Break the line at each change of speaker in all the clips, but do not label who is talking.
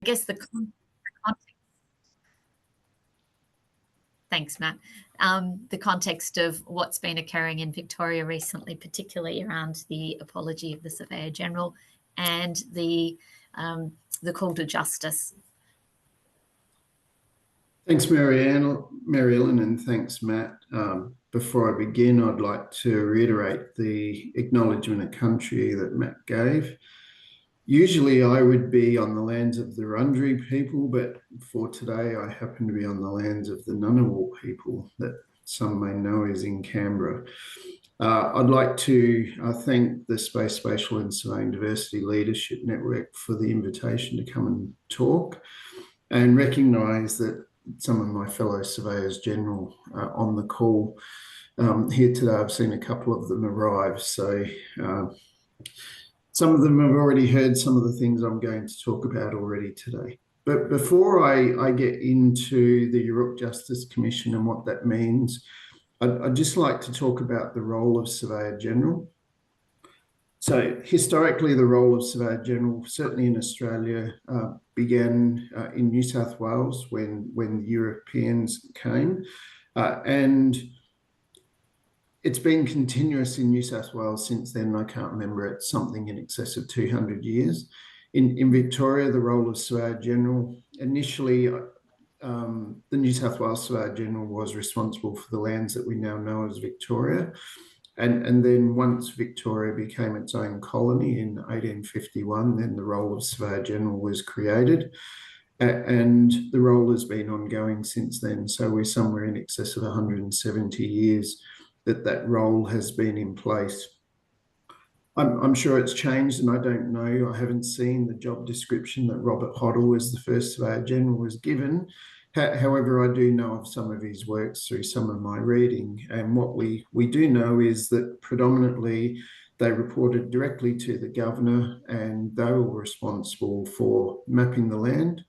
guess the context. Thanks, Matt. The context of what's been occurring in Victoria recently, particularly around the apology of the Surveyor General and the call to justice.
Thanks, Mary Ellen, and thanks, Matt. Before I begin, I'd like to reiterate the acknowledgement of country that Matt gave. Usually I would be on the lands of the Wurundjeri people, but for today I happen to be on the lands of the Ngunnawal people that some may know is in Canberra. I'd like to thank the Space, Spatial and Surveying Diversity Leadership Network for the invitation to come and talk, and recognise that some of my fellow Surveyors General on the call here today. I've seen a couple of them arrive, so some of them have already heard some of the things I'm going to talk about already today. But before I get into the Yurruk Justice Commission and what that means, I'd just like to talk about the role of Surveyor General. So historically, the role of Surveyor General, certainly in Australia, began in New South Wales when the Europeans came, and it's been continuous in New South Wales since then. I can't remember, it's something in excess of 200 years. In Victoria, the role of Surveyor General, initially the New South Wales Surveyor General was responsible for the lands that we now know as Victoria. And then once Victoria became its own colony in 1851, then the role of Surveyor General was created. And the role has been ongoing since then. So we're somewhere in excess of 170 years that role has been in place. I'm sure it's changed, and I don't know. I haven't seen the job description that Robert Hoddle, as the first Surveyor General, was given. However, I do know of some of his works through some of my reading, and what we do know is that predominantly they reported directly to the governor, and they were responsible for mapping the land,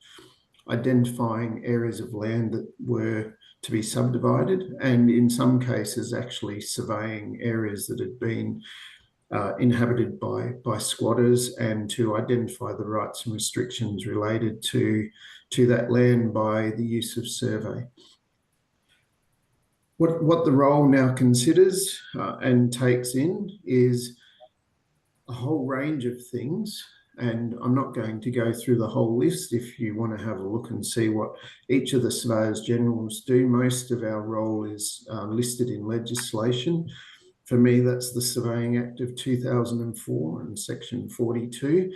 identifying areas of land that were to be subdivided, and in some cases actually surveying areas that had been inhabited by squatters, and to identify the rights and restrictions related to that land by the use of survey. What the role now considers and takes in is a whole range of things, and I'm not going to go through the whole list. If you want to have a look and see what each of the Surveyors Generals do, most of our role is listed in legislation. For me, that's the Surveying Act of 2004 and Section 42.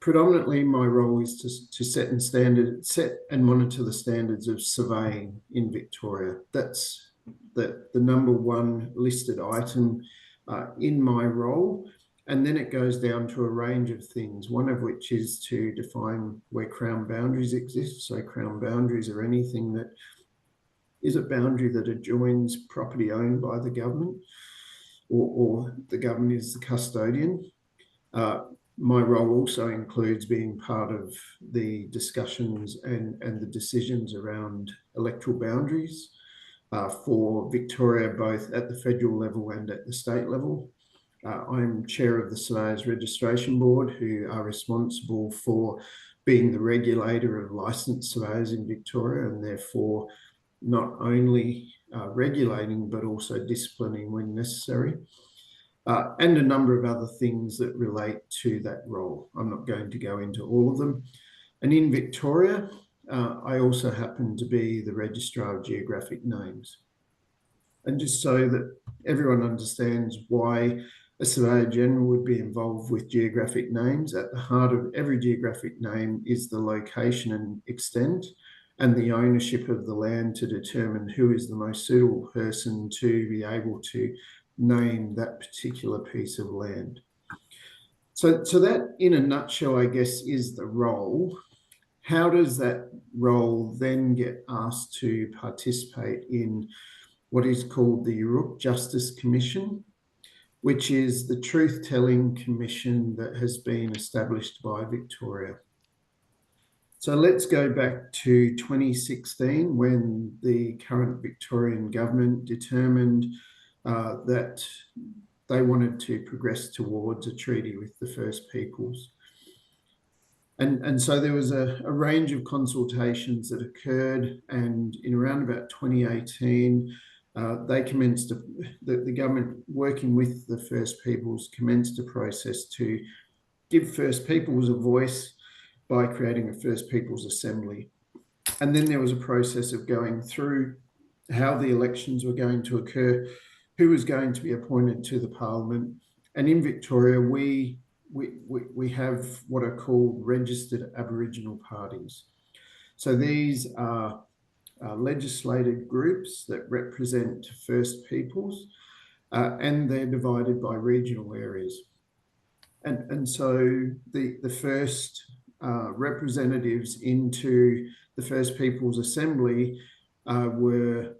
Predominantly, my role is to set and monitor the standards of surveying in Victoria. That's the number one listed item in my role. And then it goes down to a range of things, one of which is to define where Crown boundaries exist. So Crown boundaries are anything that is a boundary that adjoins property owned by the government, or the government is the custodian. My role also includes being part of the discussions and the decisions around electoral boundaries for Victoria, both at the federal level and at the state level. I'm chair of the Surveyors Registration Board, who are responsible for being the regulator of licensed surveyors in Victoria, and therefore not only regulating but also disciplining when necessary, and a number of other things that relate to that role. I'm not going to go into all of them. And in Victoria, I also happen to be the Registrar of Geographic Names. And just so that everyone understands why a Surveyor General would be involved with geographic names, at the heart of every geographic name is the location and extent and the ownership of the land, to determine who is the most suitable person to be able to name that particular piece of land. So that, in a nutshell, I guess, is the role. How does that role then get asked to participate in what is called the Yurruk Justice Commission, which is the truth-telling commission that has been established by Victoria? So let's go back to 2016, when the current Victorian government determined that they wanted to progress towards a treaty with the First Peoples. And so there was a range of consultations that occurred, and in around about 2018, they commenced, the government, working with the First Peoples, commenced a process to give First Peoples a voice by creating a First Peoples Assembly. And then there was a process of going through how the elections were going to occur, who was going to be appointed to the Parliament. And in Victoria, we have what are called registered Aboriginal parties. So these are legislated groups that represent First Peoples, and they're divided by regional areas. And so the first representatives into the First Peoples Assembly were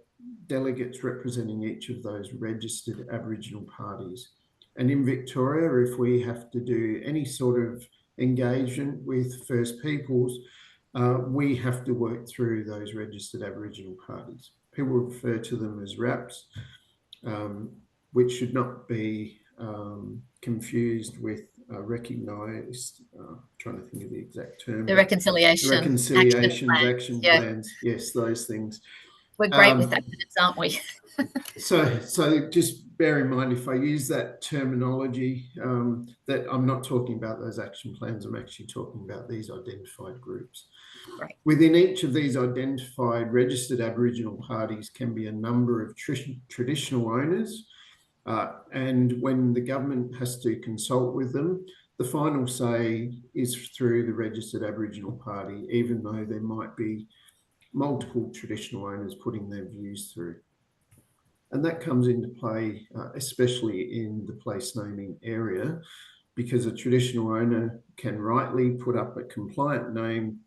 delegates representing each of those registered Aboriginal parties. And in Victoria, if we have to do any sort of engagement with First Peoples, we have to work through those registered Aboriginal parties. People refer to them as RAPs, which should not be confused with recognised, trying to think of the exact term.
The reconciliation
action plans. Yes, those things.
We're great with acronyms, aren't we?
So just bear in mind, if I use that terminology, that I'm not talking about those action plans, I'm actually talking about these identified groups.
Right.
Within each of these identified registered Aboriginal parties can be a number of traditional owners, and when the government has to consult with them, the final say is through the registered Aboriginal party, even though there might be multiple traditional owners putting their views through. And that comes into play, especially in the place naming area, because a traditional owner can rightly put up a compliant name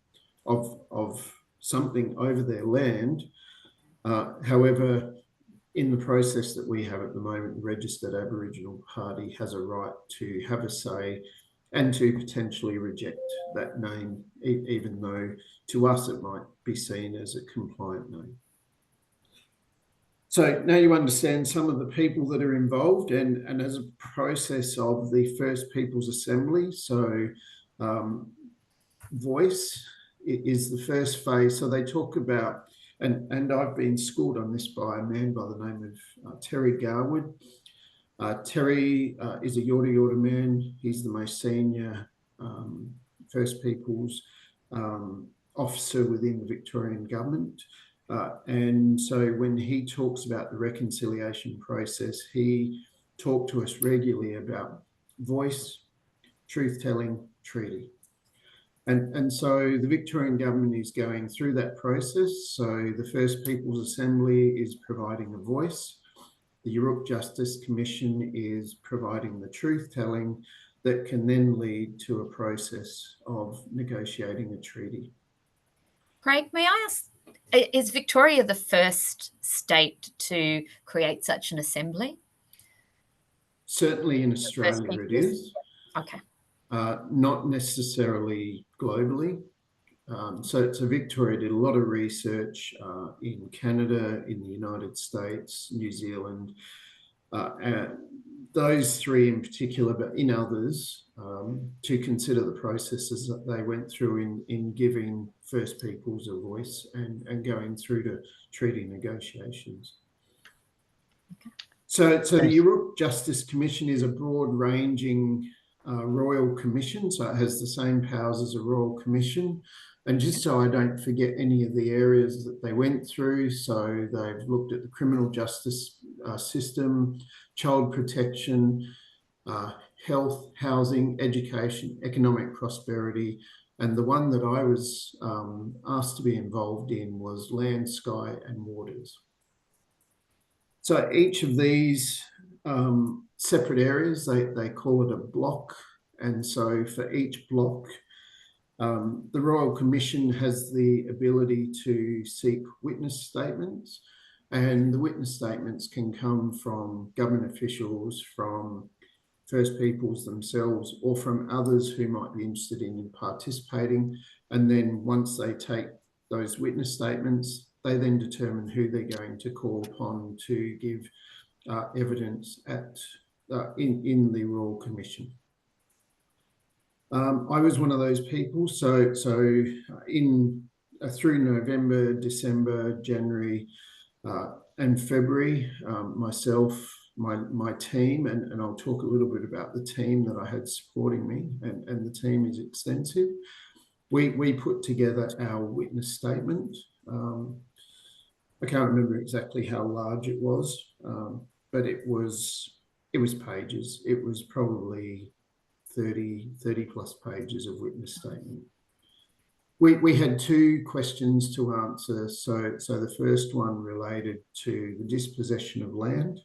of something over their land. However, in the process that we have at the moment, the registered Aboriginal party has a right to have a say and to potentially reject that name, even though to us it might be seen as a compliant name. So now you understand some of the people that are involved, and as a process of the First Peoples Assembly, so voice is the first phase. So they talk about, and I've been schooled on this by a man by the name of Terry Garwood. Terry is a Yorta Yorta man. He's the most senior First Peoples officer within the Victorian government. And so when he talks about the reconciliation process, he talked to us regularly about voice, truth-telling, treaty. And so the Victorian government is going through that process. So the First Peoples Assembly is providing a voice. The Yurruk Justice Commission is providing the truth-telling that can then lead to a process of negotiating a treaty.
Craig, may I ask, is Victoria the first state to create such an assembly?
Certainly in Australia it is.
Okay.
Not necessarily globally. So Victoria did a lot of research in Canada, in the United States, New Zealand, those three in particular, but in others, to consider the processes that they went through in giving First Peoples a voice and going through to treaty negotiations. Okay. So the Yurruk Justice Commission is a broad-ranging royal commission, so it has the same powers as a royal commission. And just so I don't forget any of the areas that they went through, so they've looked at the criminal justice system, child protection, health, housing, education, economic prosperity, and the one that I was asked to be involved in was land, sky, and waters. So each of these separate areas, they call it a block. And so for each block, the Royal Commission has the ability to seek witness statements, and the witness statements can come from government officials, from First Peoples themselves, or from others who might be interested in participating. And then once they take those witness statements, they then determine who they're going to call upon to give evidence in the Royal Commission. I was one of those people. So in through November, December, January, and February, myself, my team, and I'll talk a little bit about the team that I had supporting me, and the team is extensive. We put together our witness statement. I can't remember exactly how large it was, but it was pages. It was probably 30 plus pages of witness statement. We had two questions to answer. So the first one related to the dispossession of land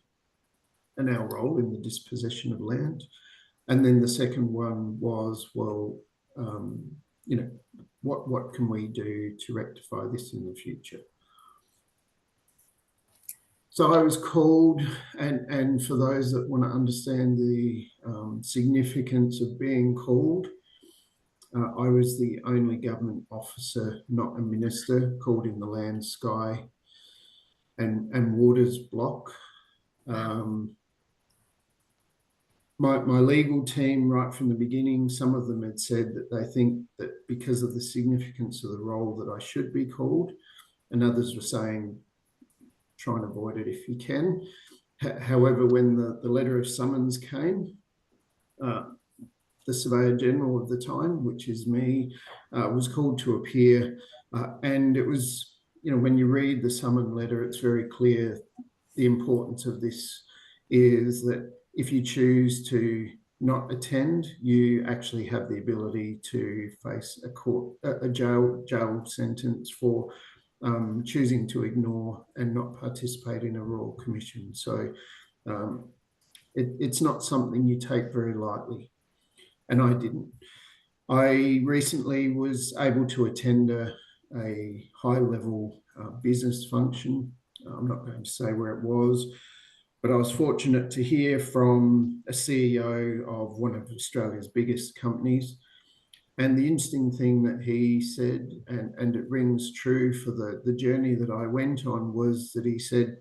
and our role in the dispossession of land. And then the second one was, well, you know, what can we do to rectify this in the future? So I was called, and for those that want to understand the significance of being called, I was the only government officer, not a minister, called in the Land, Sky and Waters block. My legal team, right from the beginning, some of them had said that they think that because of the significance of the role that I should be called, and others were saying, try and avoid it if you can. However, when the letter of summons came, the Surveyor General of the time, which is me, was called to appear. And it was, you know, when you read the summon letter, it's very clear the importance of this is that if you choose to not attend, you actually have the ability to face a jail sentence for choosing to ignore and not participate in a royal commission. So it's not something you take very lightly, and I didn't. I recently was able to attend a high-level business function. I'm not going to say where it was, but I was fortunate to hear from a CEO of one of Australia's biggest companies. And the interesting thing that he said, and it rings true for the journey that I went on, was that he said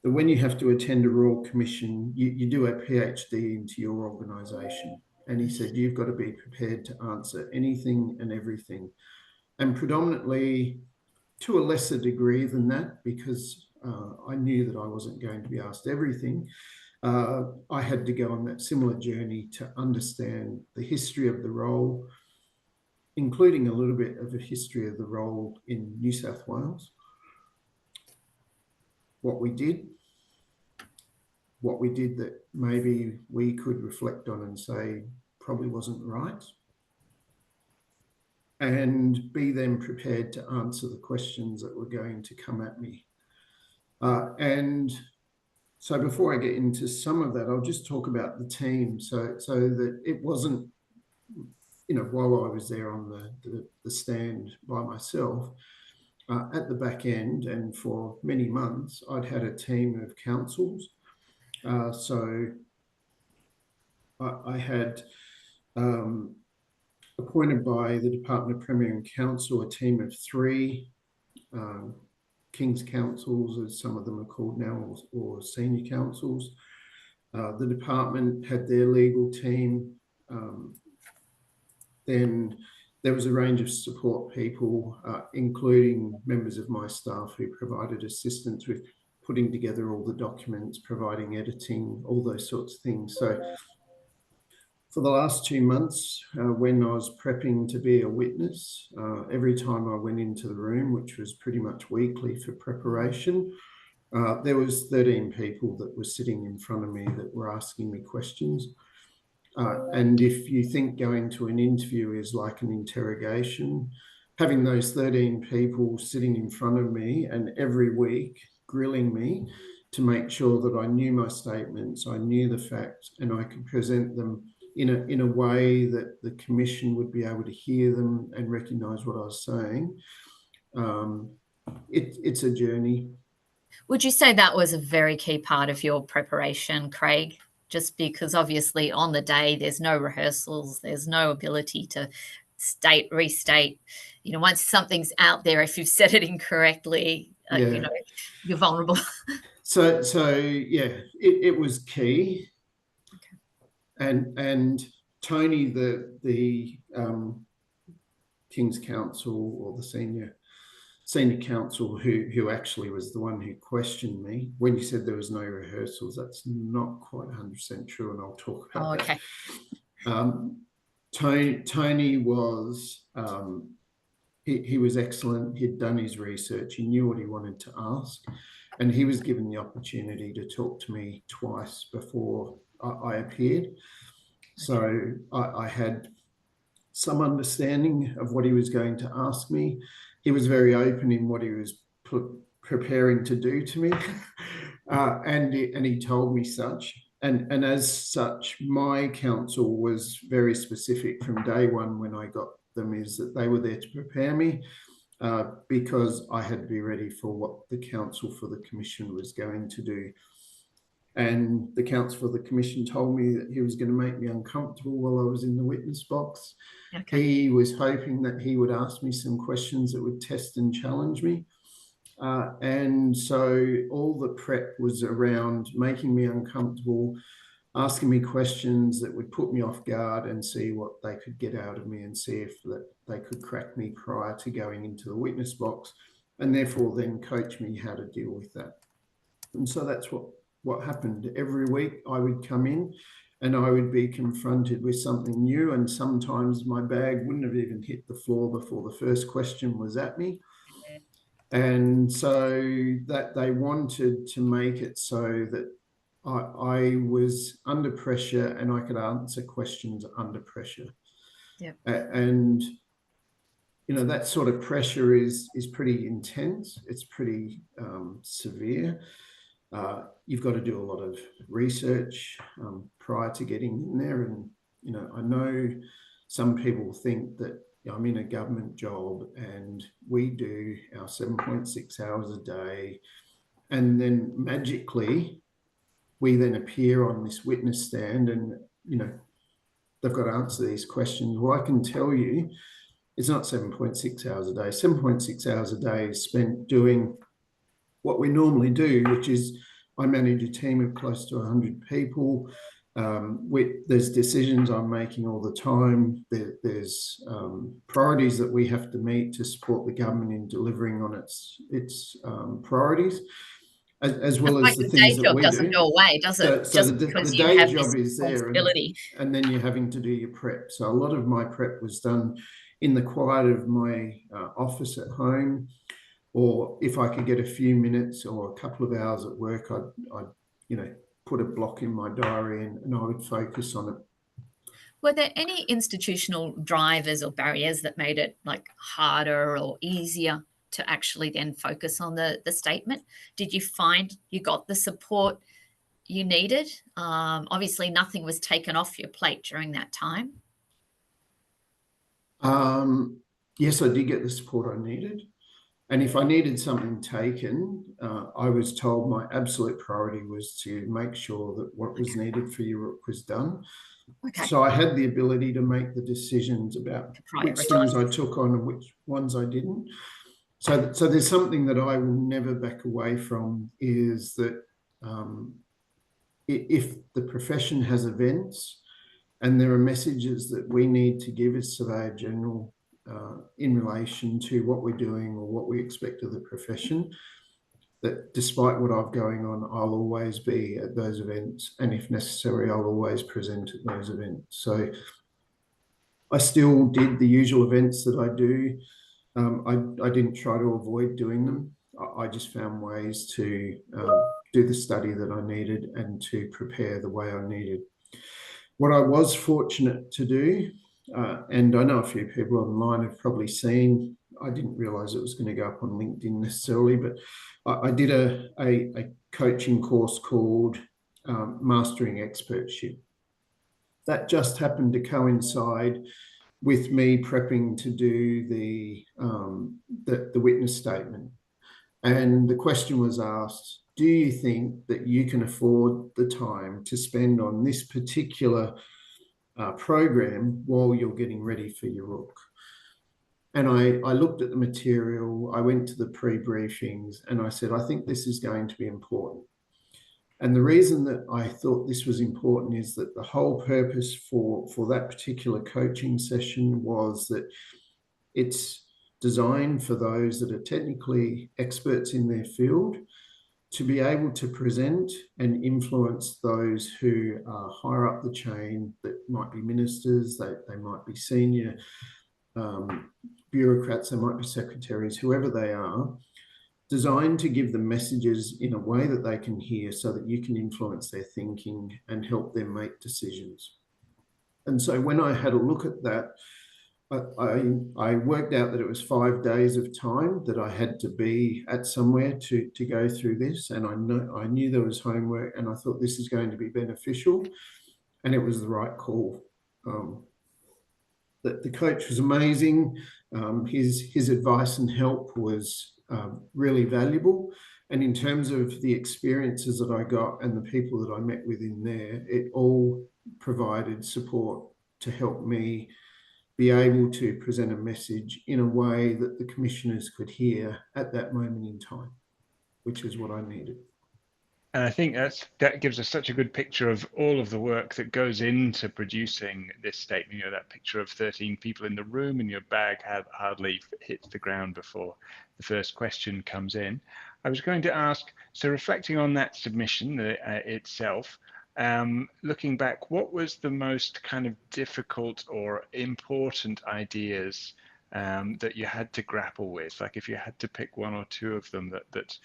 that when you have to attend a Royal Commission, you do a PhD into your organisation. And he said, you've got to be prepared to answer anything and everything. And predominantly, to a lesser degree than that, because I knew that I wasn't going to be asked everything, I had to go on that similar journey to understand the history of the role, including a little bit of a history of the role in New South Wales, what we did that maybe we could reflect on and say probably wasn't right, and be then prepared to answer the questions that were going to come at me. And so before I get into some of that, I'll just talk about the team so that it wasn't, you know, while I was there on the stand by myself, at the back end, and for many months, I'd had a team of counsels. So I had appointed by the Department of Premier and Council a team of 3 King's Counsels, as some of them are called now, or senior counsels. The department had their legal team. Then there was a range of support people, including members of my staff who provided assistance with putting together all the documents, providing editing, all those sorts of things. So for the last 2 months, when I was prepping to be a witness, every time I went into the room, which was pretty much weekly for preparation, there was 13 people that were sitting in front of me that were asking me questions. And if you think going to an interview is like an interrogation, having those 13 people sitting in front of me and every week grilling me to make sure that I knew my statements, I knew the facts, and I could present them in a way that the commission would be able to hear them and recognise what I was saying. It's a journey.
Would you say that was a very key part of your preparation, Craig? Just because obviously on the day there's no rehearsals, there's no ability to restate. You know, once something's out there, if you've said it incorrectly, you know, you're vulnerable.
So yeah, it was key. Okay. And Tony, the King's Counsel, or the senior counsel, who actually was the one who questioned me when you said there was no rehearsals, that's not quite 100% true, and I'll talk about
okay.
that. Tony was he was excellent. He'd done his research. He knew what he wanted to ask, and he was given the opportunity to talk to me twice before I appeared. So I had some understanding of what he was going to ask me. He was very open in what he was preparing to do to me, and he told me such. And as such, my counsel was very specific from day one when I got them, is that they were there to prepare me, because I had to be ready for what the counsel for the commission was going to do. And the counsel for the commission told me that he was going to make me uncomfortable while I was in the witness box. Okay. He was hoping that he would ask me some questions that would test and challenge me. And so all the prep was around making me uncomfortable, asking me questions that would put me off guard and see what they could get out of me, and see if that they could crack me prior to going into the witness box, and therefore then coach me how to deal with that. And so that's what happened. Every week I would come in and I would be confronted with something new, and sometimes my bag wouldn't have even hit the floor before the first question was at me. And so that they wanted to make it so that I was under pressure and I could answer questions under pressure. Yep. And you know, that sort of pressure is pretty intense. It's pretty severe. You've got to do a lot of research prior to getting in there. And, you know, I know some people think that I'm in a government job and we do our 7.6 hours a day, and then magically we then appear on this witness stand and, you know, they've got to answer these questions. Well, I can tell you it's not 7.6 hours a day. 7.6 hours a day is spent doing what we normally do, which is I manage a team of close to 100 people. There's decisions I'm making all the time. There's priorities that we have to meet to support the government in delivering on its priorities, as well as the things that we do. The day job doesn't
go away, does it?
So the day job is there, and then you're having to do your prep. So a lot of my prep was done in the quiet of my office at home, or if I could get a few minutes or a couple of hours at work, I'd you know, put a block in my diary and I would focus on it.
Were there any institutional drivers or barriers that made it like harder or easier to actually then focus on the statement? Did you find you got the support you needed? Obviously, nothing was taken off your plate during that time.
Yes, I did get the support I needed. And if I needed something taken, I was told my absolute priority was to make sure that what was needed for Europe was done. Okay. So I had the ability to make the decisions about which things I took on and which ones I didn't. So there's something that I will never back away from, is that if the profession has events and there are messages that we need to give as Surveyor General in relation to what we're doing or what we expect of the profession, that despite what I've going on, I'll always be at those events, and if necessary, I'll always present at those events. So I still did the usual events that I do. I didn't try to avoid doing them. I just found ways to do the study that I needed and to prepare the way I needed. What I was fortunate to do, and I know a few people online have probably seen, I didn't realise it was going to go up on LinkedIn necessarily, but I did a coaching course called Mastering Expertship. That just happened to coincide with me prepping to do the witness statement. And the question was asked, do you think that you can afford the time to spend on this particular program while you're getting ready for your Rook? And I looked at the material, I went to the pre-briefings, and I said, I think this is going to be important. And the reason that I thought this was important is that the whole purpose for that particular coaching session was that it's designed for those that are technically experts in their field to be able to present and influence those who are higher up the chain, that might be ministers, they might be senior bureaucrats, they might be secretaries, whoever they are, designed to give them messages in a way that they can hear so that you can influence their thinking and help them make decisions. And so when I had a look at that, I worked out that it was 5 days of time that I had to be at somewhere to go through this. And I knew there was homework, and I thought this is going to be beneficial, and it was the right call. The coach was amazing. His advice and help was really valuable. And in terms of the experiences that I got and the people that I met with in there, it all provided support to help me be able to present a message in a way that the commissioners could hear at that moment in time, which is what I needed.
And I think that gives us such a good picture of all of the work that goes into producing this statement. You know, that picture of 13 people in the room and your bag hardly hits the ground before the first question comes in. I was going to ask, so reflecting on that submission itself, looking back, what was the most kind of difficult or important ideas that you had to grapple with? Like if you had to pick one or two of them that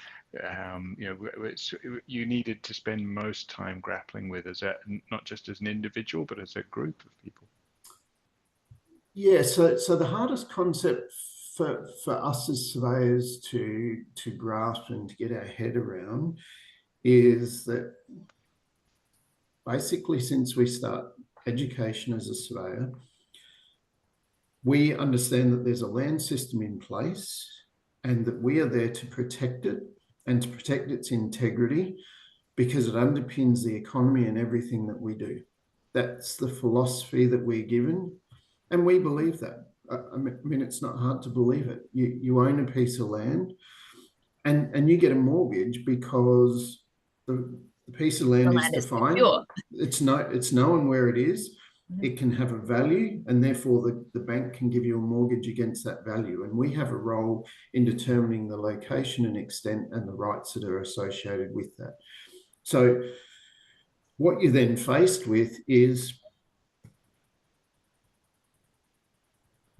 you needed to spend most time grappling with, as not just as an individual, but as a group of people.
Yeah, so the hardest concept for us as surveyors to grasp and to get our head around is that basically since we start education as a surveyor, we understand that there's a land system in place and that we are there to protect it and to protect its integrity because it underpins the economy and everything that we do. That's the philosophy that we're given, and we believe that. I mean, it's not hard to believe it. You own a piece of land and you get a mortgage because the piece of land is defined. It's known where it is. It can have a value, and therefore the bank can give you a mortgage against that value. And we have a role in determining the location and extent and the rights that are associated with that. So what you're then faced with is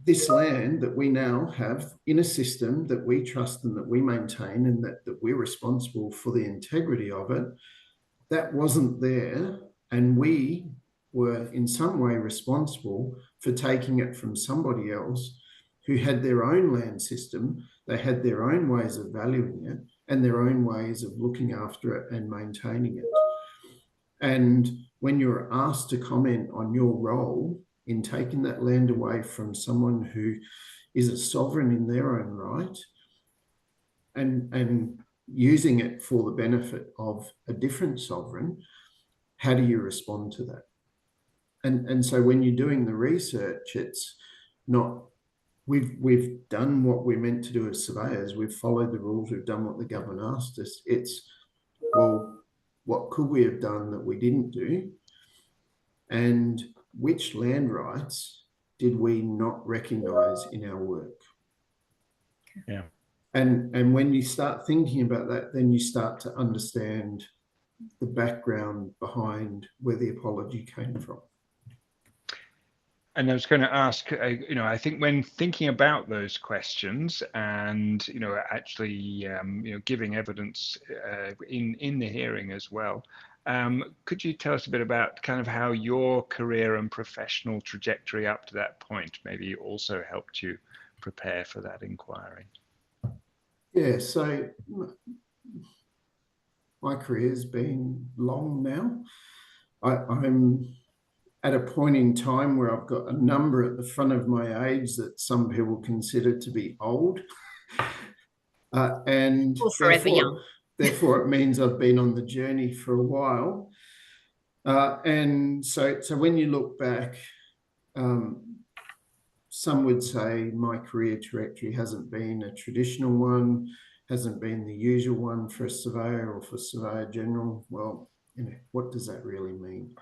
this land that we now have in a system that we trust and that we maintain and that we're responsible for the integrity of it. That wasn't there, and we were in some way responsible for taking it from somebody else who had their own land system. They had their own ways of valuing it and their own ways of looking after it and maintaining it. And when you're asked to comment on your role in taking that land away from someone who is a sovereign in their own right and using it for the benefit of a different sovereign, how do you respond to that? And so when you're doing the research, it's not, we've done what we're meant to do as surveyors, we've followed the rules, we've done what the government asked us. It's, well, what could we have done that we didn't do? And which land rights did we not recognise in our work?
Yeah.
And when you start thinking about that, then you start to understand the background behind where the apology came from.
And I was going to ask, I think when thinking about those questions and, actually, giving evidence in the hearing as well, could you tell us a bit about kind of how your career and professional trajectory up to that point maybe also helped you prepare for that inquiry?
Yeah, so my career's been long now. I'm at a point in time where I've got a number at the front of my age that some people consider to be old. And
forever young.
Therefore, it means I've been on the journey for a while. And so when you look back, some would say my career trajectory hasn't been a traditional one. hasn't been the usual one for a surveyor or for Surveyor General. Well, what does that really mean?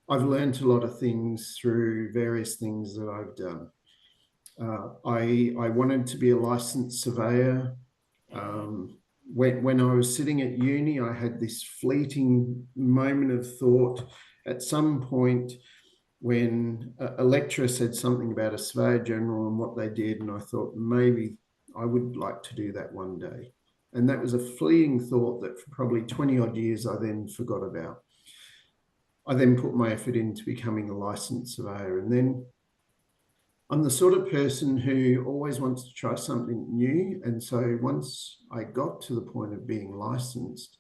I've learned a lot of things through various things that I've done. I wanted to be a licensed surveyor. When I was sitting at uni, I had this fleeting moment of thought at some point when a lecturer said something about a Surveyor General and what they did, and I thought maybe I would like to do that one day. And that was a fleeting thought that for probably 20 odd years I then forgot about. I then put my effort into becoming a licensed surveyor, and then I'm the sort of person who always wants to try something new. And so once I got to the point of being licensed,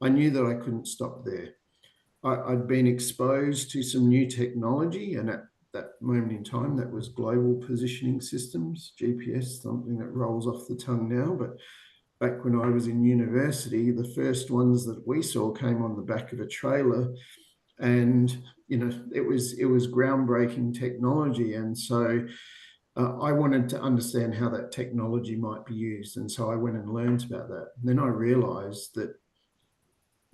I knew that I couldn't stop there. I'd been exposed to some new technology, and at that moment in time, that was global positioning systems, GPS, something that rolls off the tongue now. But back when I was in university, the first ones that we saw came on the back of a trailer. And, you know, it was groundbreaking technology. And so I wanted to understand how that technology might be used. And so I went and learned about that. And then I realized that,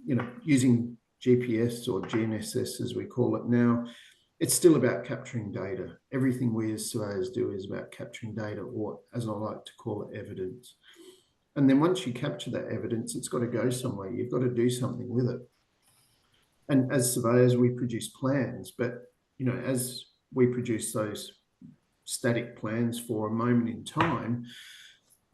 you know, using GPS or GNSS, as we call it now, it's still about capturing data. Everything we as surveyors do is about capturing data, or as I like to call it, evidence. And then once you capture that evidence, it's got to go somewhere. You've got to do something with it. And as surveyors, we produce plans, but, you know, as we produce those static plans for a moment in time,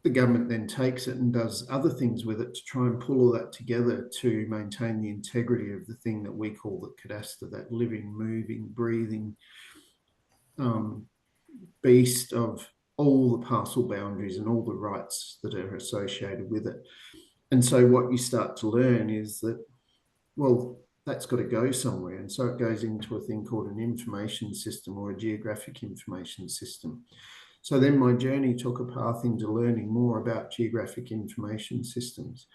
the government then takes it and does other things with it to try and pull all that together to maintain the integrity of the thing that we call the cadastre, that living, moving, breathing beast of all the parcel boundaries and all the rights that are associated with it. And so what you start to learn is that, well, that's got to go somewhere. And so it goes into a thing called an information system or a geographic information system. So then my journey took a path into learning more about geographic information systems.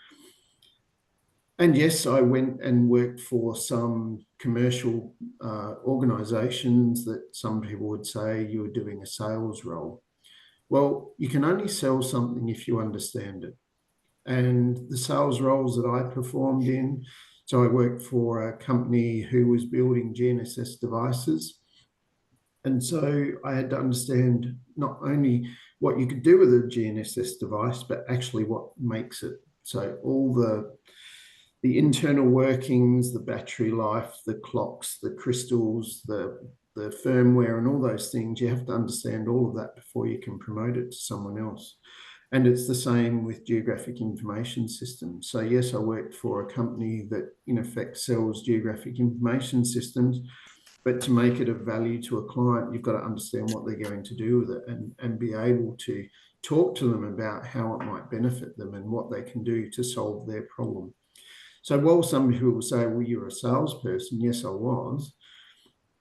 And yes, I went and worked for some commercial organisations that some people would say you were doing a sales role. Well, you can only sell something if you understand it. And the sales roles that I performed in, so I worked for a company who was building GNSS devices. And so I had to understand not only what you could do with a GNSS device, but actually what makes it. So all the internal workings, the battery life, the clocks, the crystals, the firmware and all those things, you have to understand all of that before you can promote it to someone else. And it's the same with geographic information systems. So yes, I worked for a company that in effect sells geographic information systems, but to make it of value to a client, you've got to understand what they're going to do with it and be able to talk to them about how it might benefit them and what they can do to solve their problem. So while some people will say, well, you're a salesperson, yes, I was,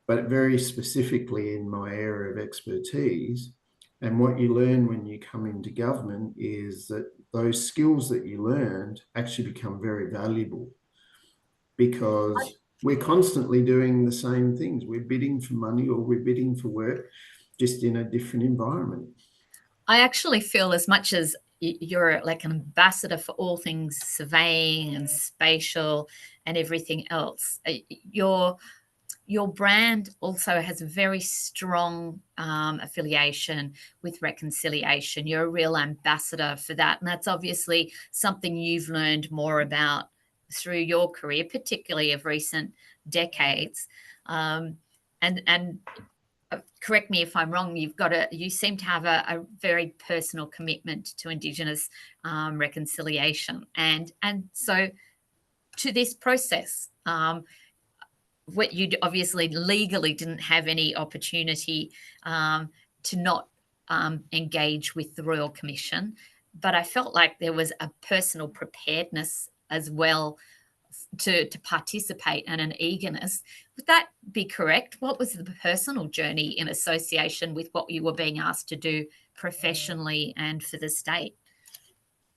but very specifically in my area of expertise. And what you learn when you come into government is that those skills that you learned actually become very valuable, because we're constantly doing the same things. We're bidding for money or we're bidding for work, just in a different environment.
I actually feel as much as you're like an ambassador for all things surveying and spatial and everything else, your brand also has a very strong affiliation with reconciliation. You're a real ambassador for that. And that's obviously something you've learned more about through your career, particularly of recent decades. And correct me if I'm wrong, you seem to have a very personal commitment to Indigenous reconciliation. And so to this process, what you obviously legally didn't have any opportunity to not engage with the Royal Commission, but I felt like there was a personal preparedness as well to participate and an eagerness. Would that be correct? What was the personal journey in association with what you were being asked to do professionally and for the state?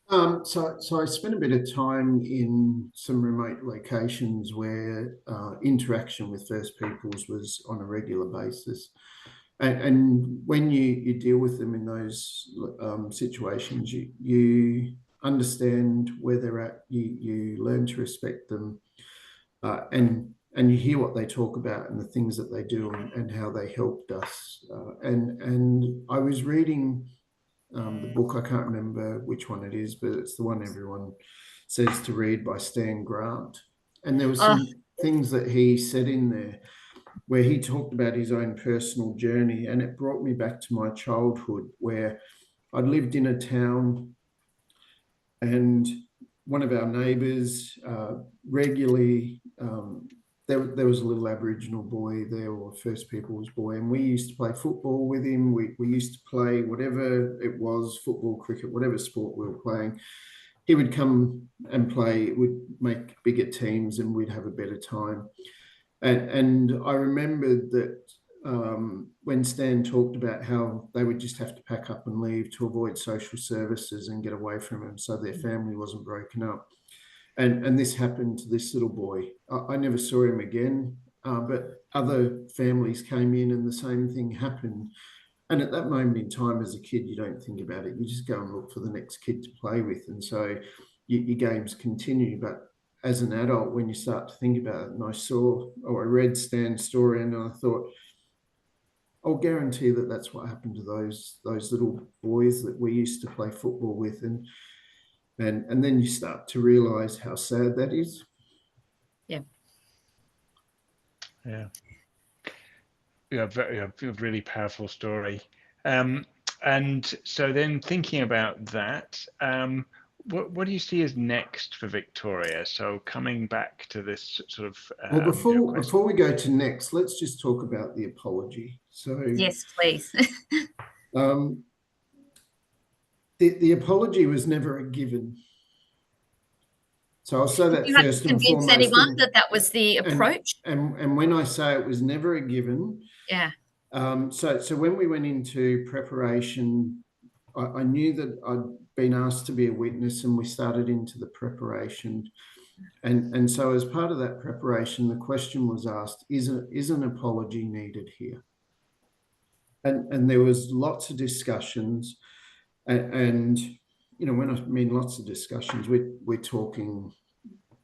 So I spent a bit of time in some remote locations where interaction with First Peoples was on a regular basis. And when you deal with them in those situations, you understand where they're at, you learn to respect them, and you hear what they talk about and the things that they do and how they helped us. And I was reading the book, I can't remember which one it is, but it's the one everyone says to read, by Stan Grant. And there were some things that he said in there where he talked about his own personal journey, and it brought me back to my childhood, where I'd lived in a town and one of our neighbours regularly, there was a little Aboriginal boy there, or First Peoples boy, and we used to play football with him. We used to play whatever it was, football, cricket, whatever sport we were playing. He would come and play, we'd make bigger teams and we'd have a better time. And I remembered that when Stan talked about how they would just have to pack up and leave to avoid social services and get away from him so their family wasn't broken up. And this happened to this little boy. I never saw him again, but other families came in and the same thing happened. And at that moment in time, as a kid, you don't think about it. You just go and look for the next kid to play with. And so your games continue. But as an adult, when you start to think about it, and I read Stan's story and I thought, I'll guarantee that that's what happened to those little boys that we used to play football with. And then you start to realise how sad that is.
Yeah.
Yeah. Yeah, a really powerful story. And so then thinking about that, what do you see as next for Victoria? So coming back to this sort of
well, before we go to next, let's just talk about the apology. So
yes, please.
The apology was never a given. So I'll say that
you have
first
to
and
convince
foremost.
anyone that was the approach.
And when I say it was never a given,
yeah.
So when we went into preparation, I knew that I'd been asked to be a witness, and we started into the preparation. And so as part of that preparation, the question was asked, is an apology needed here? And there was lots of discussions, and you know, when I mean lots of discussions, we're talking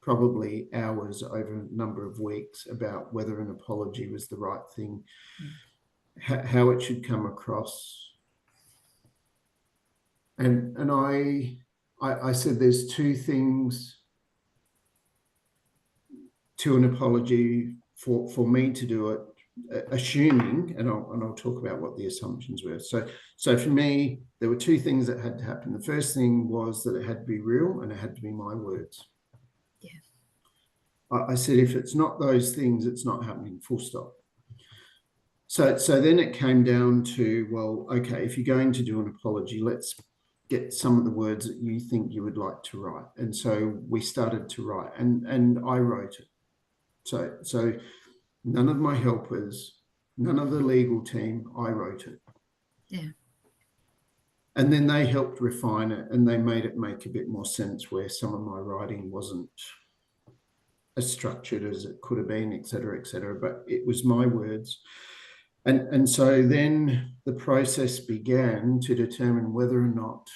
probably hours over a number of weeks about whether an apology was the right thing, how it should come across. And I said there's two things to an apology for me to do it, assuming, and I'll talk about what the assumptions were. So for me, there were two things that had to happen. The first thing was that it had to be real and it had to be my words.
Yeah.
I said, if it's not those things, it's not happening, full stop. So then it came down to, well, okay, if you're going to do an apology, let's get some of the words that you think you would like to write. And so we started to write, and I wrote it. So none of my helpers, none of the legal team, I wrote it.
Yeah. And
then they helped refine it, and they made it make a bit more sense where some of my writing wasn't as structured as it could have been, et cetera, but it was my words. And so then the process began to determine whether or not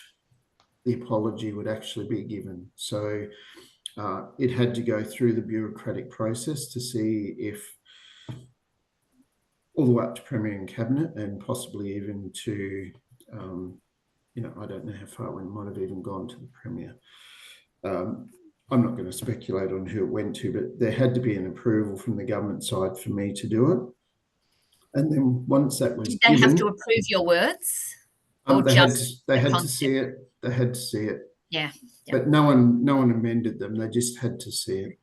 the apology would actually be given. So it had to go through the bureaucratic process to see if, all the way up to Premier and Cabinet, and possibly even to, you know, I don't know how far it might have even gone to the Premier. I'm not going to speculate on who it went to, but there had to be an approval from the government side for me to do it. And then once that was
given, did they have to approve your words? Or
they had to see it. They had to see it.
Yeah.
But no one amended them. They just had to see it.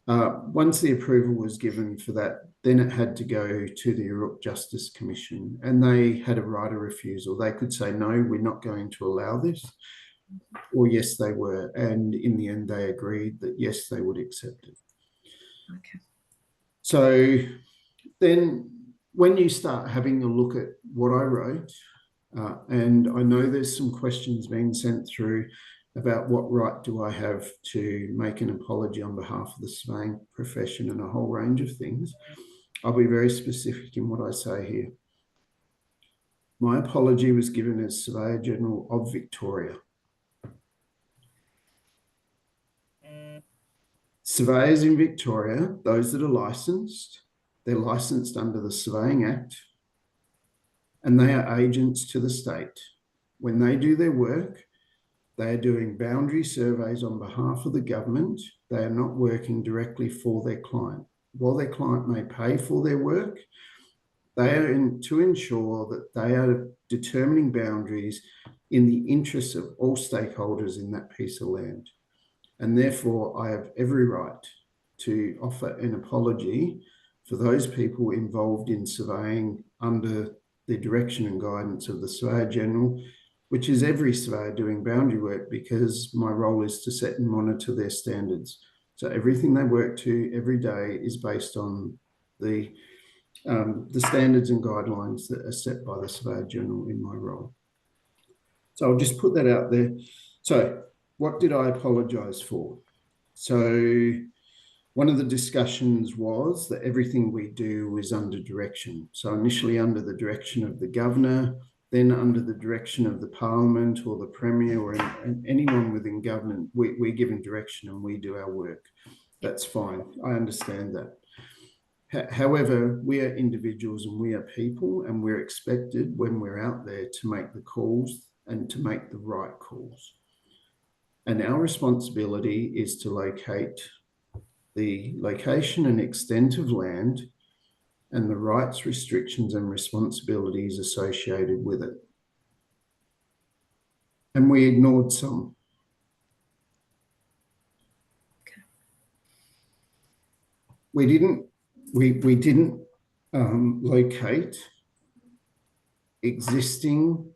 Once the approval was given for that, then it had to go to the Europe Justice Commission, and they had a right of refusal. They could say, no, we're not going to allow this, or yes, they were. And in the end, they agreed that yes, they would accept it.
Okay.
So then when you start having a look at what I wrote, and I know there's some questions being sent through about what right do I have to make an apology on behalf of the surveying profession and a whole range of things. I'll be very specific in what I say here. My apology was given as Surveyor General of Victoria. Surveyors in Victoria, those that are licensed, they're licensed under the Surveying Act, and they are agents to the state. When they do their work, they are doing boundary surveys on behalf of the government. They are not working directly for their client. While their client may pay for their work, they are to ensure that they are determining boundaries in the interests of all stakeholders in that piece of land. And therefore, I have every right to offer an apology for those people involved in surveying under the direction and guidance of the Surveyor General, which is every surveyor doing boundary work, because my role is to set and monitor their standards. So everything they work to every day is based on the standards and guidelines that are set by the Surveyor General in my role. So I'll just put that out there. So what did I apologise for? So one of the discussions was that everything we do is under direction. So initially under the direction of the governor, then under the direction of the parliament or the premier or anyone within government, we're given direction and we do our work. That's fine. I understand that. However, we are individuals and we are people, and we're expected when we're out there to make the calls and to make the right calls. And our responsibility is to locate the location and extent of land and the rights, restrictions and responsibilities associated with it. And we ignored some.
Okay.
We didn't locate existing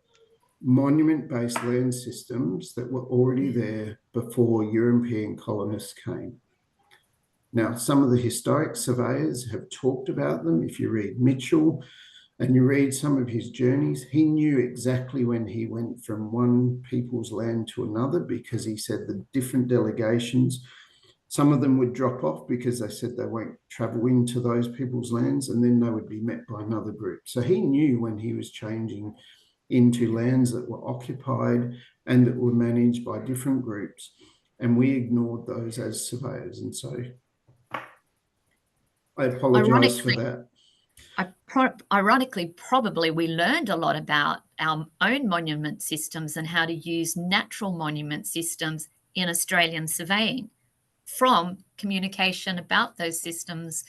monument-based land systems that were already there before European colonists came. Now, some of the historic surveyors have talked about them. If you read Mitchell and you read some of his journeys, he knew exactly when he went from one people's land to another, because he said the different delegations, some of them would drop off because they said they won't travel into those people's lands, and then they would be met by another group. So he knew when he was changing into lands that were occupied and that were managed by different groups, and we ignored those as surveyors. And so I apologise for that.
Ironically, probably we learned a lot about our own monument systems and how to use natural monument systems in Australian surveying from communication about those systems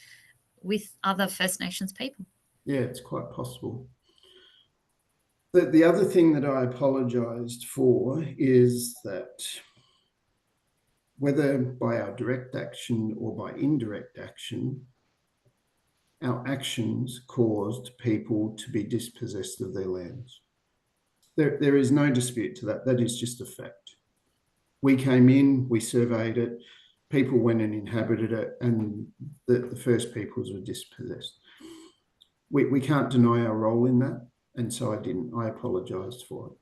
with other First Nations people. Yeah,
it's quite possible. The other thing that I apologised for is that whether by our direct action or by indirect action, our actions caused people to be dispossessed of their lands. There is no dispute to that. That is just a fact. We came in, we surveyed it, people went and inhabited it, and the first peoples were dispossessed. We can't deny our role in that, and so I didn't. I apologised for it.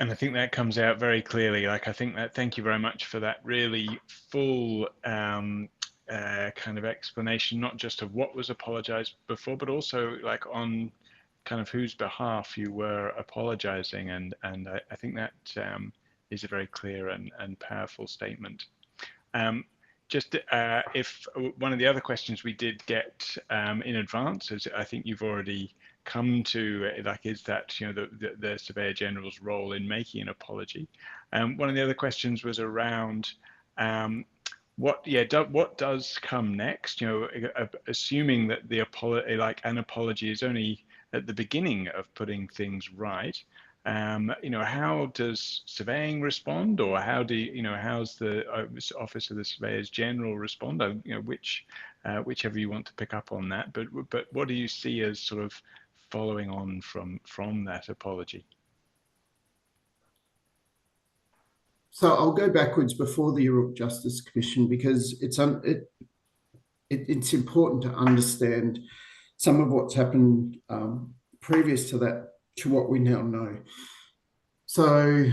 And I think that comes out very clearly. Like, I think that, thank you very much for that really full kind of explanation, not just of what was apologized before, but also like on kind of whose behalf you were apologizing. And I think that is a very clear and powerful statement. Just if one of the other questions we did get in advance is, I think you've already come to, like, is that, you know, the Surveyor General's role in making an apology. One of the other questions was around what does come next, you know, assuming that the apology, like an apology, is only at the beginning of putting things right. You know, how does surveying respond, or how do you know, how's the Office of the Surveyors General respond? You know, whichever you want to pick up on that. But what do you see as sort of following on from that apology?
So I'll go backwards before the Europe Justice Commission, because it's important to understand some of what's happened previous to that, to what we now know. So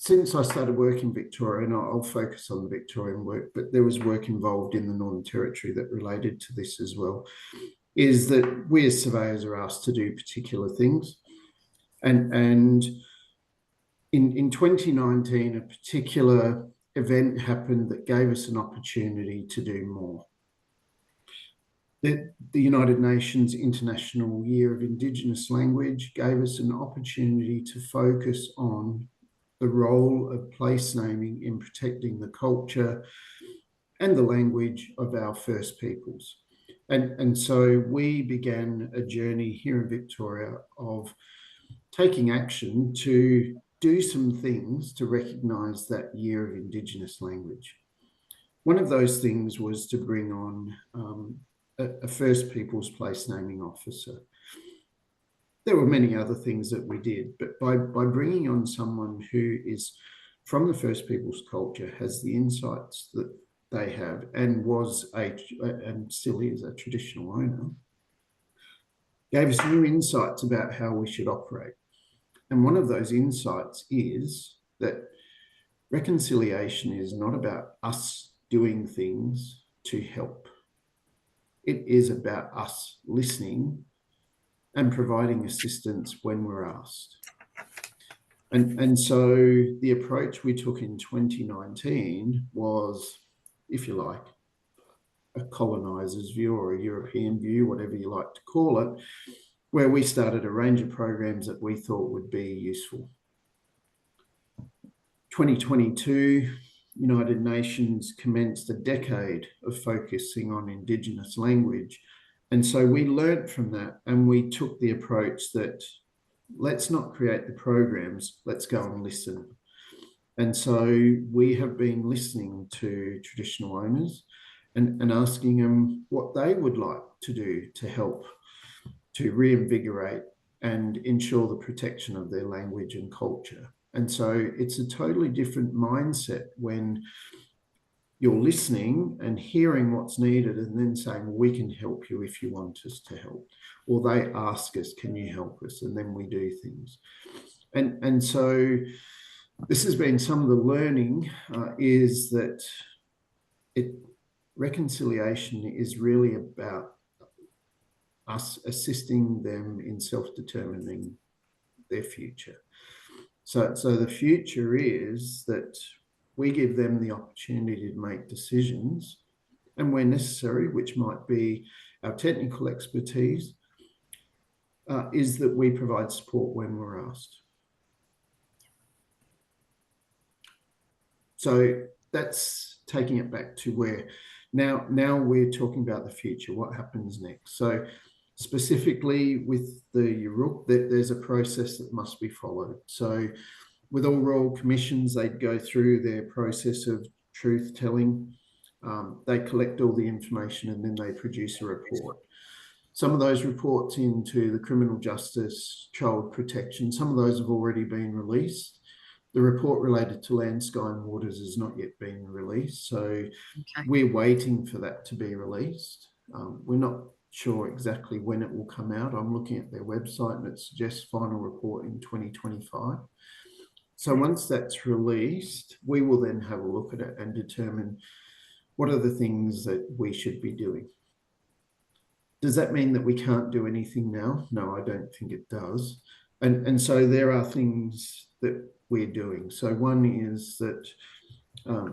since I started work in Victoria, and I'll focus on the Victorian work, but there was work involved in the Northern Territory that related to this as well, is that we as surveyors are asked to do particular things. And in 2019, a particular event happened that gave us an opportunity to do more. The United Nations International Year of Indigenous Language gave us an opportunity to focus on the role of place naming in protecting the culture and the language of our First Peoples. And so we began a journey here in Victoria of taking action to do some things to recognise that Year of Indigenous Language. One of those things was to bring on a First Peoples place naming officer. There were many other things that we did, but by bringing on someone who is from the First Peoples culture, has the insights that they have, and was and still is a traditional owner, gave us new insights about how we should operate. And one of those insights is that reconciliation is not about us doing things to help. It is about us listening and providing assistance when we're asked. And so the approach we took in 2019 was, if you like, a coloniser's view or a European view, whatever you like to call it, where we started a range of programs that we thought would be useful. 2022, United Nations commenced a decade of focusing on Indigenous language. And so we learned from that, and we took the approach that let's not create the programs, let's go and listen. And so we have been listening to traditional owners and asking them what they would like to do to help to reinvigorate and ensure the protection of their language and culture. And so it's a totally different mindset when you're listening and hearing what's needed and then saying, we can help you if you want us to help. Or they ask us, can you help us? And then we do things. And so this has been some of the learning, is that reconciliation is really about us assisting them in self-determining their future. So the future is that we give them the opportunity to make decisions, and where necessary, which might be our technical expertise, is that we provide support when we're asked. So that's taking it back to where now we're talking about the future, what happens next. So specifically with the Yuruk, there's a process that must be followed. So with all royal commissions, they'd go through their process of truth telling. They collect all the information and then they produce a report. Some of those reports into the criminal justice, child protection, some of those have already been released. The report related to land, sky and waters has not yet been released. So we're waiting for that to be released. We're not sure exactly when it will come out. I'm looking at their website and it suggests final report in 2025. So once that's released, we will then have a look at it and determine what are the things that we should be doing. Does that mean that we can't do anything now? No, I don't think it does. And so there are things that we're doing. So one is that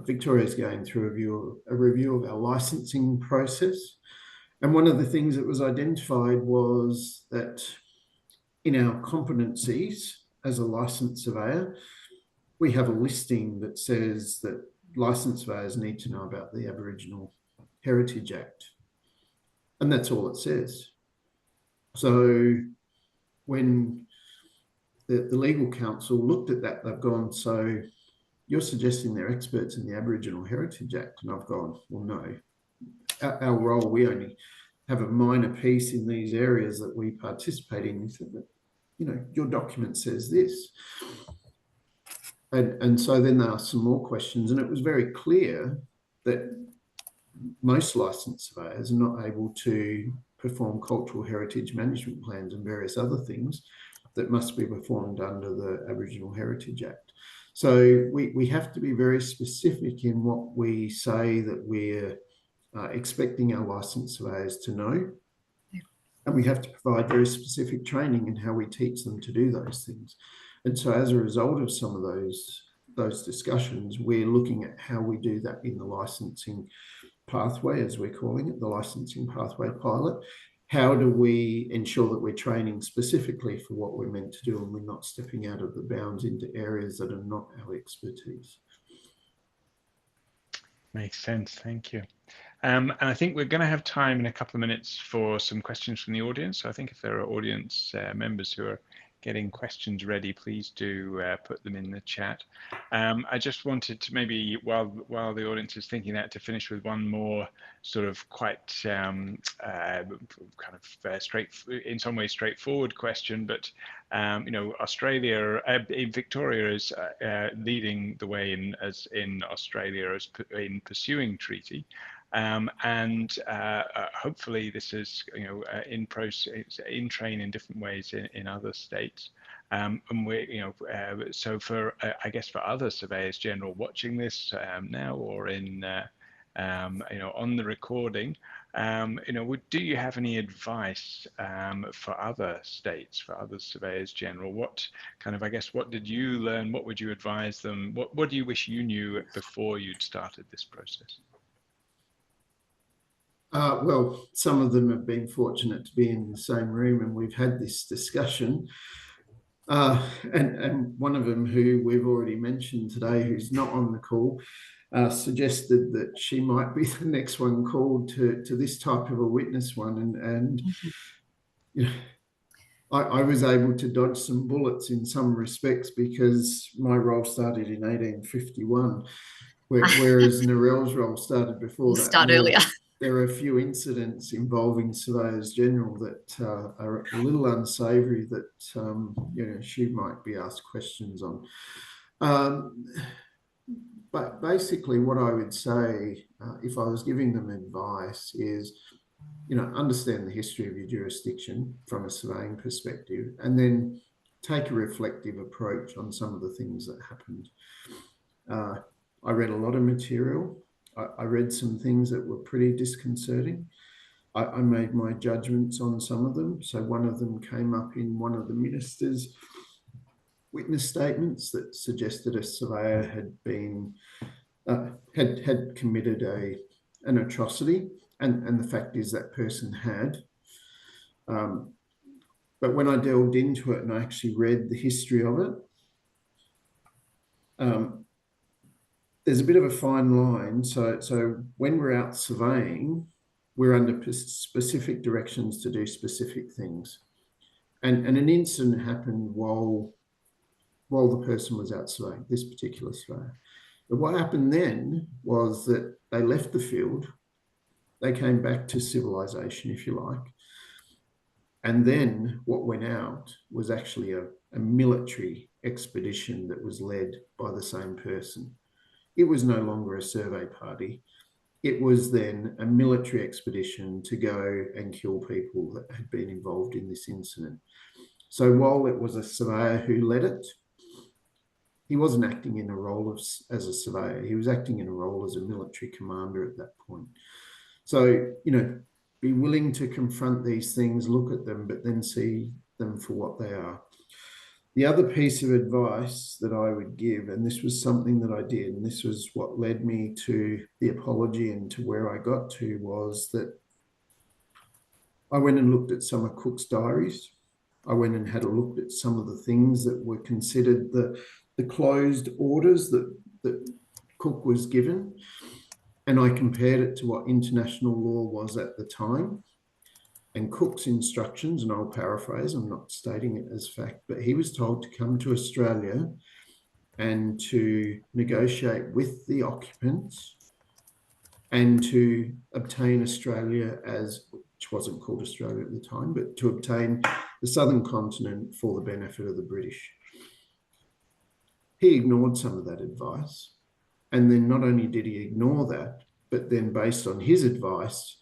Victoria is going through a review of our licensing process. And one of the things that was identified was that in our competencies as a licensed surveyor, we have a listing that says that licensed surveyors need to know about the Aboriginal Heritage Act. And that's all it says. So when the legal counsel looked at that, they've gone, so you're suggesting they're experts in the Aboriginal Heritage Act? And I've gone, well, no. Our role, we only have a minor piece in these areas that we participate in. Your document says this. And so then they asked some more questions, and it was very clear that most licensed surveyors are not able to perform cultural heritage management plans and various other things that must be performed under the Aboriginal Heritage Act. So we have to be very specific in what we say that we're expecting our licensed surveyors to know. And we have to provide very specific training in how we teach them to do those things. And so as a result of some of those discussions, we're looking at how we do that in the licensing pathway, as we're calling it, the licensing pathway pilot. How do we ensure that we're training specifically for what we're meant to do and we're not stepping out of the bounds into areas that are not our expertise?
Makes sense. Thank you. And I think we're going to have time in a couple of minutes for some questions from the audience. So I think if there are audience members who are getting questions ready, please do put them in the chat. I just wanted to maybe, while the audience is thinking that, to finish with one more sort of quite kind of in some ways straightforward question, but you know, Australia, Victoria is leading the way in Australia in pursuing treaty. And hopefully this is, you know, in train in different ways in other states. And we, you know, so for I guess for other surveyors general watching this now or in you know, on the recording, you know, do you have any advice for other states, for other surveyors general? What kind of, I guess, what did you learn? What would you advise them? What do you wish you knew before you'd started this process?
Well, some of them have been fortunate to be in the same room and we've had this discussion. And one of them, who we've already mentioned today, who's not on the call, suggested that she might be the next one called to this type of a witness one. And you know, I was able to dodge some bullets in some respects because my role started in 1851, whereas Narelle's role started before that.
Start earlier.
There are a few incidents involving surveyors general that are a little unsavoury that you know, she might be asked questions on. But basically, what I would say, if I was giving them advice, is, you know, understand the history of your jurisdiction from a surveying perspective, and then take a reflective approach on some of the things that happened. I read a lot of material. I read some things that were pretty disconcerting. I made my judgments on some of them. So one of them came up in one of the minister's witness statements that suggested a surveyor had been had committed an atrocity, and the fact is that person had. But when I delved into it and I actually read the history of it, there's a bit of a fine line. So when we're out surveying, we're under specific directions to do specific things. And an incident happened while the person was out surveying, this particular surveyor. But what happened then was that they left the field, they came back to civilization, if you like. And then what went out was actually a military expedition that was led by the same person. It was no longer a survey party. It was then a military expedition to go and kill people that had been involved in this incident. So while it was a surveyor who led it, he wasn't acting in a role as a surveyor. He was acting in a role as a military commander at that point. So, you know, be willing to confront these things, look at them, but then see them for what they are. The other piece of advice that I would give, and this was something that I did, and this was what led me to the apology and to where I got to, was that I went and looked at some of Cook's diaries. I went and had a look at some of the things that were considered the closed orders that Cook was given, and I compared it to what international law was at the time. And Cook's instructions, and I'll paraphrase, I'm not stating it as fact, but he was told to come to Australia and to negotiate with the occupants and to obtain Australia as, which wasn't called Australia at the time, but to obtain the southern continent for the benefit of the British. He ignored some of that advice. And then not only did he ignore that, but then based on his advice,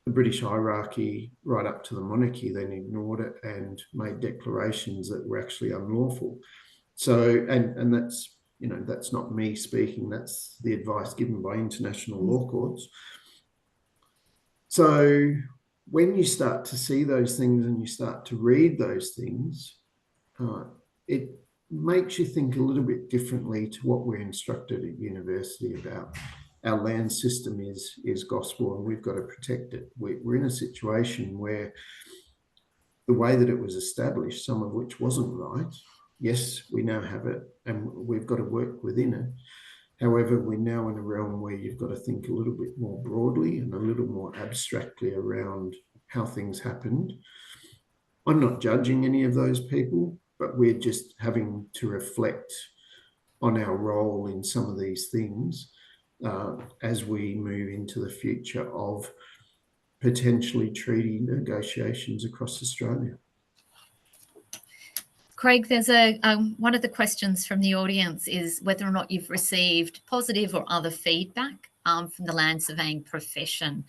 the British hierarchy right up to the monarchy then ignored it and made declarations that were actually unlawful. So, and that's you know, that's not me speaking, that's the advice given by international law courts. So when you start to see those things and you start to read those things, it makes you think a little bit differently to what we're instructed at university about. Our land system is gospel and we've got to protect it. We're in a situation where the way that it was established, some of which wasn't right, yes, we now have it and we've got to work within it. However, we're now in a realm where you've got to think a little bit more broadly and a little more abstractly around how things happened. I'm not judging any of those people, but we're just having to reflect on our role in some of these things as we move into the future of potentially treaty negotiations across Australia.
Craig, there's one of the questions from the audience is whether or not you've received positive or other feedback from the land surveying profession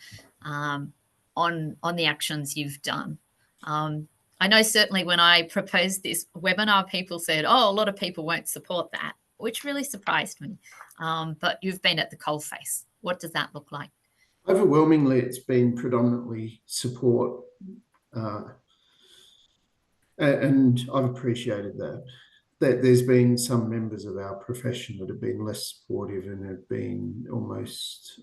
on the actions you've done. I know certainly when I proposed this webinar, people said, oh, a lot of people won't support that, which really surprised me. But you've been at the coalface. What does that look like?
Overwhelmingly, it's been predominantly support. And I've appreciated that. There's been some members of our profession that have been less supportive and have been almost,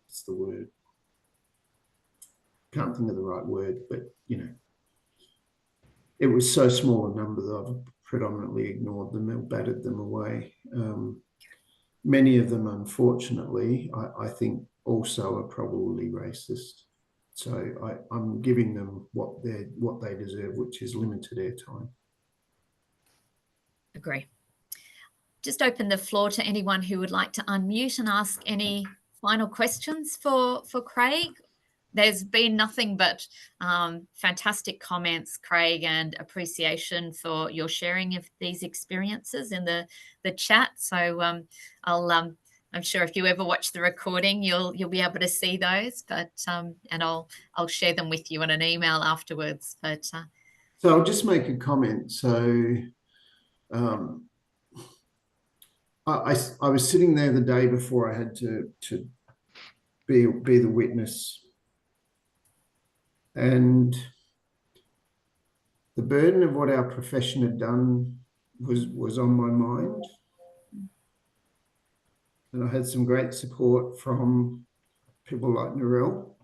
what's the word? Can't think of the right word, but, you know, it was so small a number that I've predominantly ignored them or batted them away. Many of them, unfortunately, I think also are probably racist. So I'm giving them what they deserve, which is limited airtime.
Agree. Just open the floor to anyone who would like to unmute and ask any final questions for Craig. There's been nothing but fantastic comments, Craig, and appreciation for your sharing of these experiences in the chat. So I'm sure if you ever watch the recording, you'll be able to see those. But and I'll share them with you in an email afterwards. But
so I'll just make a comment. So I was sitting there the day before I had to be the witness. And the burden of what our profession had done was on my mind. And I had some great support from people like Narelle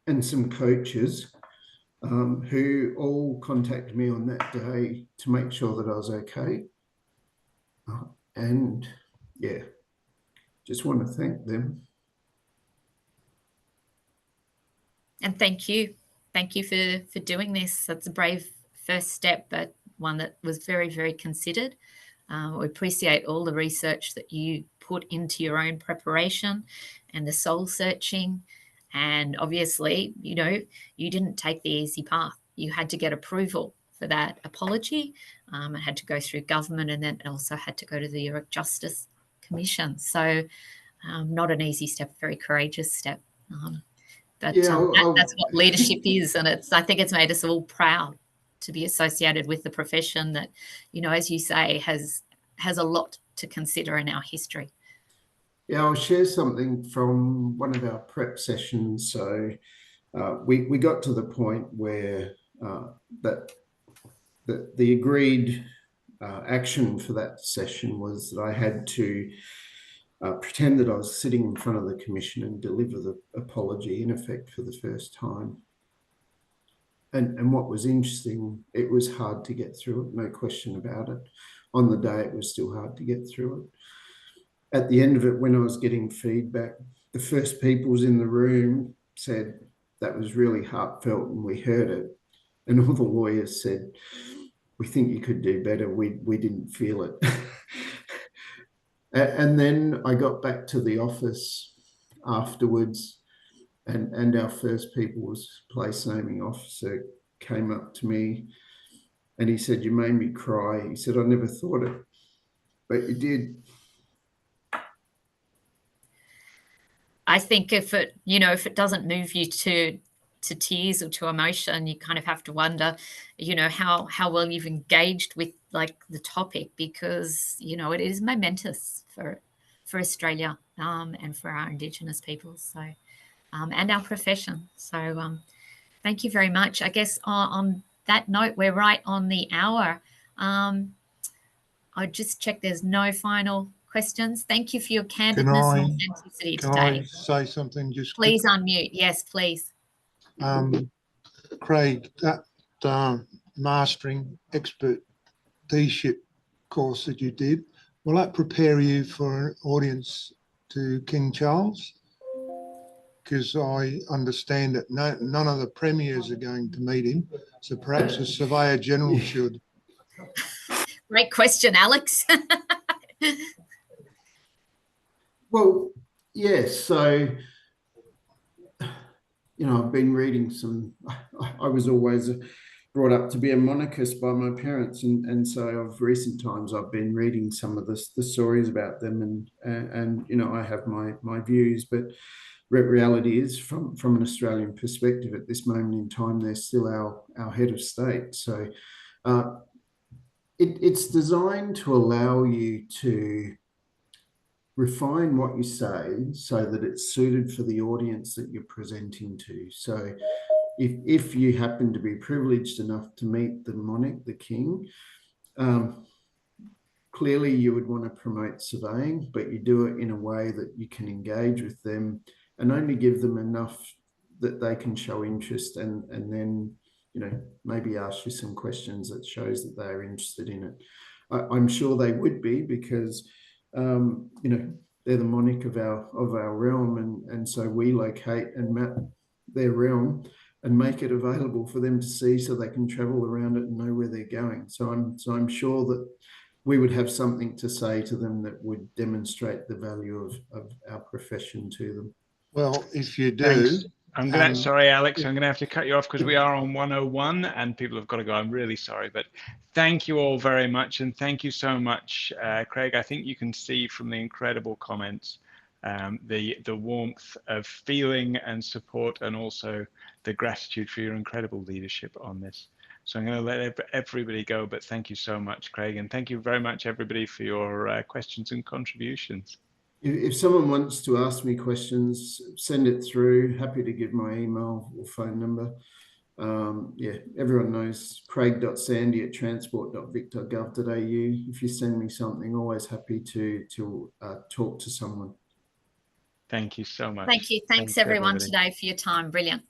and some coaches who all contacted me on that day to make sure that I was okay. And yeah, just want to thank them.
And thank you. Thank you for doing this. That's a brave first step, but one that was very, very considered. We appreciate all the research that you put into your own preparation and the soul searching. And obviously, you know, you didn't take the easy path. You had to get approval for that apology. It had to go through government, and then it also had to go to the Europe Justice Commission. So not an easy step, very courageous step. But yeah, that's what leadership is. And I think it's made us all proud to be associated with the profession that, you know, as you say, has a lot to consider in our history.
Yeah, I'll share something from one of our prep sessions. So we got to the point where that the agreed action for that session was that I had to pretend that I was sitting in front of the commission and deliver the apology in effect for the first time. And what was interesting, it was hard to get through it, no question about it. On the day, it was still hard to get through it. At the end of it, when I was getting feedback, the first peoples in the room said that was really heartfelt and we heard it. And all the lawyers said, we think you could do better. We didn't feel it. And then I got back to the office afterwards, and our first people's place naming officer came up to me and he said, you made me cry. He said, I never thought it, but you did.
I think if it doesn't move you to to tears or to emotion, you kind of have to wonder, you know, how well you've engaged with like the topic, because, you know, it is momentous for Australia and for our Indigenous peoples, so and our profession. So thank you very much. I guess on that note, we're right on the hour. I just check there's no final questions. Thank you for your candidness and authenticity today.
Can I say something just
please quick? Unmute. Yes, please.
Craig, that mastering expertship course that you did, will that prepare you for an audience to King Charles? Because I understand that none of the premiers are going to meet him, so perhaps the Surveyor General should.
Great question, Alex.
Well, yes. So, you know, I've been reading some. I was always brought up to be a monarchist by my parents, and so of recent times I've been reading some of the stories about them, and you know, I have my views, but reality is, from an Australian perspective at this moment in time, they're still our head of state. So it's designed to allow you to refine what you say so that it's suited for the audience that you're presenting to. So if you happen to be privileged enough to meet the monarch, the king, clearly you would want to promote surveying, but you do it in a way that you can engage with them and only give them enough that they can show interest, and then, you know, maybe ask you some questions that shows that they are interested in it. I'm sure they would be, because you know, they're the monarch of our realm, and so we locate and map their realm and make it available for them to see, so they can travel around it and know where they're going. So I'm sure that we would have something to say to them that would demonstrate the value of our profession to them.
Well, if you do.
Thanks. I'm gonna, sorry, Alex, I'm gonna have to cut you off because we are on 101 and people have got to go. I'm really sorry, but thank you all very much, and thank you so much, Craig. I think you can see from the incredible comments the warmth of feeling and support, and also the gratitude for your incredible leadership on this. So I'm going to let everybody go, but thank you so much, Craig, and thank you very much, everybody, for your questions and contributions.
If someone wants to ask me questions, send it through. Happy to give my email or phone number. Yeah, everyone knows craig.sandy@transport.vic.gov.au. If you send me something, always happy to talk to someone.
Thank you so much.
Thank you. Thanks everyone today for your time. Brilliant.